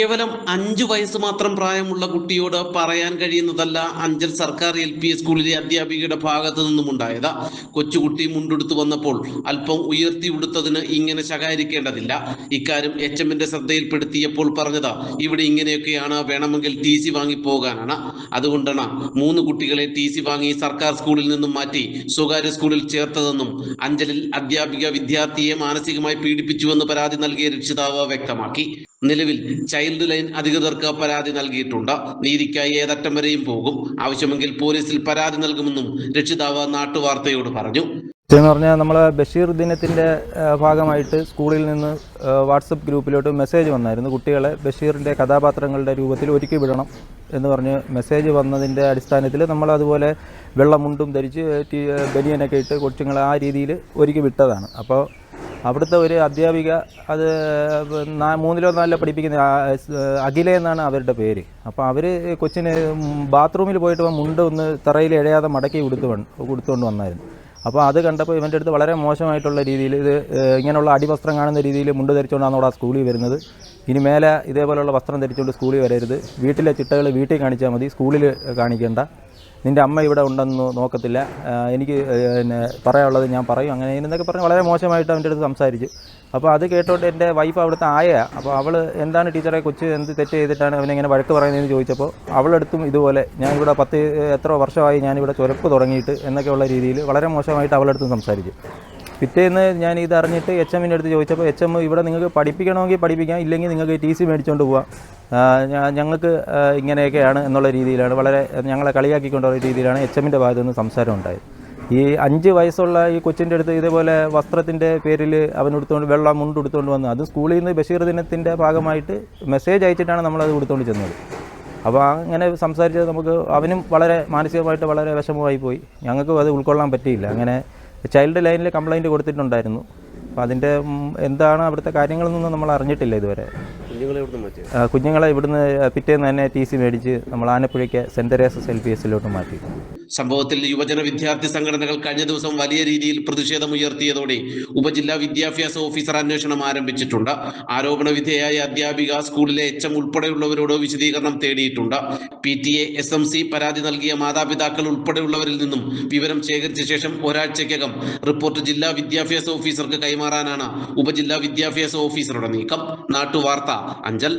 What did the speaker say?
കേവലം 5 വയസ്സ് മാത്രം പ്രായമുള്ള കുട്ടിയോട് പറയാൻ കഴിയുന്നതല്ല അഞ്ചൽ സർക്കാർ LP സ്കൂളിലെ അധ്യാപികയുടെ ഭാഗത്തു നിന്നുമുണ്ടായത്. കൊച്ചുകുട്ടി മുണ്ടെടുത്തു വന്നപ്പോൾ അല്പം ഉയർത്തി ഉടുത്തതിന് ഇങ്ങനെ ശകാരിക്കേണ്ടതില്ല. ഇക്കാര്യം HMന്റെ ശ്രദ്ധയിൽപ്പെടുത്തിയപ്പോൾ പറഞ്ഞത് ഇവിടെ ഇങ്ങനെയൊക്കെയാണ്, വേണമെങ്കിൽ TC വാങ്ങി പോകാനാണ്. അതുകൊണ്ടാണ് 3 കുട്ടികളെ TC വാങ്ങി സർക്കാർ സ്കൂളിൽ നിന്നും മാറ്റി സ്വകാര്യ സ്കൂളിൽ ചേർത്തതെന്നും അഞ്ചലിൽ അധ്യാപിക വിദ്യാർത്ഥിയെ മാനസികമായി പീഡിപ്പിച്ചുവെന്ന് പരാതി നൽകിയ രക്ഷിതാവ് വ്യക്തമാക്കി. നിലവിൽ ചൈൽഡ് ലൈൻ അധികൃതർക്ക് പരാതി നൽകിയിട്ടുണ്ട്. നീതിക്കായി ഏതറ്റം വരെയും പോകും. ആവശ്യമെങ്കിൽ പോലീസിൽ പരാതി നൽകുമെന്നും രക്ഷിതാവ് നാട്ടുവാർത്തയോട് പറഞ്ഞു. എന്ന് പറഞ്ഞാൽ നമ്മൾ ബഷീർ ദിനത്തിൻ്റെ ഭാഗമായിട്ട് സ്കൂളിൽ നിന്ന് വാട്സപ്പ് ഗ്രൂപ്പിലോട്ട് മെസ്സേജ് വന്നായിരുന്നു. കുട്ടികളെ ബഷീറിൻ്റെ കഥാപാത്രങ്ങളുടെ രൂപത്തിൽ ഒരുക്കി വിടണം എന്ന് പറഞ്ഞ് മെസ്സേജ് വന്നതിൻ്റെ അടിസ്ഥാനത്തിൽ നമ്മൾ അതുപോലെ വെള്ളമുണ്ടും ധരിച്ച് ബനിയനൊക്കെ ഇട്ട് കൊച്ചുങ്ങളെ ആ രീതിയിൽ ഒരുക്കി വിട്ടതാണ്. അപ്പോൾ അവിടുത്തെ ഒരു അധ്യാപിക, അത് 3-ോ 4-ോ പഠിപ്പിക്കുന്ന അഖില എന്നാണ് അവരുടെ പേര്. അപ്പോൾ അവർ കൊച്ചിന് ബാത്റൂമിൽ പോയിട്ട് മുണ്ട് ഒന്ന് തറയിൽ ഇഴയാതെ മടക്കി കൊടുത്തുകൊണ്ട് വന്നായിരുന്നു. അപ്പോൾ അത് കണ്ടപ്പോൾ ഇവൻ്റെ അടുത്ത് വളരെ മോശമായിട്ടുള്ള രീതിയിൽ ഇത് ഇങ്ങനെയുള്ള അടിവസ്ത്രം കാണുന്ന രീതിയിൽ മുണ്ട് ധരിച്ചുകൊണ്ടാണ് അവിടെ സ്കൂളിൽ വരുന്നത്. ഇനി മേലെ ഇതേപോലെയുള്ള വസ്ത്രം ധരിച്ചുകൊണ്ട് സ്കൂളിൽ വരരുത്. വീട്ടിലെ ചിട്ടകൾ വീട്ടിൽ കാണിച്ചാൽ മതി, സ്കൂളിൽ കാണിക്കേണ്ട. നിൻ്റെ അമ്മ ഇവിടെ ഉണ്ടെന്ന് നോക്കത്തില്ല, എനിക്ക് പിന്നെ പറയാനുള്ളത് ഞാൻ പറയും, അങ്ങനെ എന്നൊക്കെ പറഞ്ഞ് വളരെ മോശമായിട്ട് അവൻ്റെ അടുത്ത് സംസാരിച്ചു. അപ്പോൾ അത് കേട്ടോട്ട് എൻ്റെ വൈഫ് അവിടുത്തെ ആയയാണ്. അപ്പോൾ അവൾ എന്താണ് ടീച്ചറെ കൊച്ച് എന്ത് തെറ്റ് ചെയ്തിട്ടാണ് അവനിങ്ങനെ വഴക്ക് പറയുന്നതെന്ന് ചോദിച്ചപ്പോൾ അവളെടുത്തും ഇതുപോലെ ഞാനിവിടെ എത്ര വർഷമായി ഞാനിവിടെ ചുരപ്പ് തുടങ്ങിയിട്ട് എന്നൊക്കെയുള്ള രീതിയിൽ വളരെ മോശമായിട്ട് അവളെടുത്തും സംസാരിച്ചു. പിറ്റേന്ന് ഞാൻ ഇത് അറിഞ്ഞിട്ട് HMൻ്റെ അടുത്ത് ചോദിച്ചപ്പോൾ HM ഇവിടെ നിങ്ങൾക്ക് പഠിപ്പിക്കണമെങ്കിൽ പഠിപ്പിക്കാം, ഇല്ലെങ്കിൽ നിങ്ങൾക്ക് TC മേടിച്ചുകൊണ്ട് പോവാം, ഞങ്ങൾക്ക് ഇങ്ങനെയൊക്കെയാണ് എന്നുള്ള രീതിയിലാണ്, വളരെ ഞങ്ങളെ കളിയാക്കിക്കൊണ്ടുള്ള രീതിയിലാണ് HMൻ്റെ ഭാഗത്തു നിന്ന് സംസാരം ഉണ്ടായത്. ഈ 5 വയസ്സുള്ള ഈ കൊച്ചിൻ്റെ അടുത്ത് ഇതേപോലെ വസ്ത്രത്തിൻ്റെ പേരിൽ അവനെടുത്തുകൊണ്ട് വെള്ളം മുണ്ട് എടുത്തുകൊണ്ട് വന്നു. അത് സ്കൂളിൽ നിന്ന് ബഷീർ ദിനത്തിൻ്റെ ഭാഗമായിട്ട് മെസ്സേജ് അയച്ചിട്ടാണ് നമ്മളത് കൊടുത്തുകൊണ്ട് ചെന്നത്. അപ്പോൾ അങ്ങനെ സംസാരിച്ചത് നമുക്ക് അവനും വളരെ മാനസികമായിട്ട് വളരെ വിഷമമായി പോയി. ഞങ്ങൾക്കും അത് ഉൾക്കൊള്ളാൻ പറ്റിയില്ല. അങ്ങനെ ചൈൽഡ് ലൈനിൽ കംപ്ലയിൻറ്റ് കൊടുത്തിട്ടുണ്ടായിരുന്നു. അപ്പോൾ അതിൻ്റെ എന്താണ് അവിടുത്തെ കാര്യങ്ങളൊന്നും നമ്മൾ അറിഞ്ഞിട്ടില്ല ഇതുവരെ. കുഞ്ഞുങ്ങളെ ഇവിടുന്ന് പിറ്റേന്ന് തന്നെ TC മേടിച്ച് നമ്മൾ ആനപ്പുഴയ്ക്ക് സെൻറ് തെരേസസ് LPSലോട്ട് മാറ്റി. സംഭവത്തിൽ യുവജന വിദ്യാർത്ഥി സംഘടനകൾ കഴിഞ്ഞ ദിവസം വലിയ രീതിയിൽ പ്രതിഷേധമുയർത്തിയതോടെ ഉപജില്ലാ വിദ്യാഭ്യാസ ഓഫീസർ അന്വേഷണം ആരംഭിച്ചിട്ടുണ്ട്. ആരോപണ വിധേയായ അധ്യാപിക സ്കൂളിലെ HM ഉൾപ്പെടെയുള്ളവരോട് വിശദീകരണം തേടിയിട്ടുണ്ട്. PTA SMC പരാതി നൽകിയ മാതാപിതാക്കൾ ഉൾപ്പെടെയുള്ളവരിൽ നിന്നും വിവരം ശേഖരിച്ച ശേഷം ഒരാഴ്ചയ്ക്കകം റിപ്പോർട്ട് ജില്ലാ വിദ്യാഭ്യാസ ഓഫീസർക്ക് കൈമാറാനാണ് ഉപജില്ലാ വിദ്യാഭ്യാസ ഓഫീസറുടെ നീക്കം. നാട്ടുവാർത്ത, അഞ്ചൽ.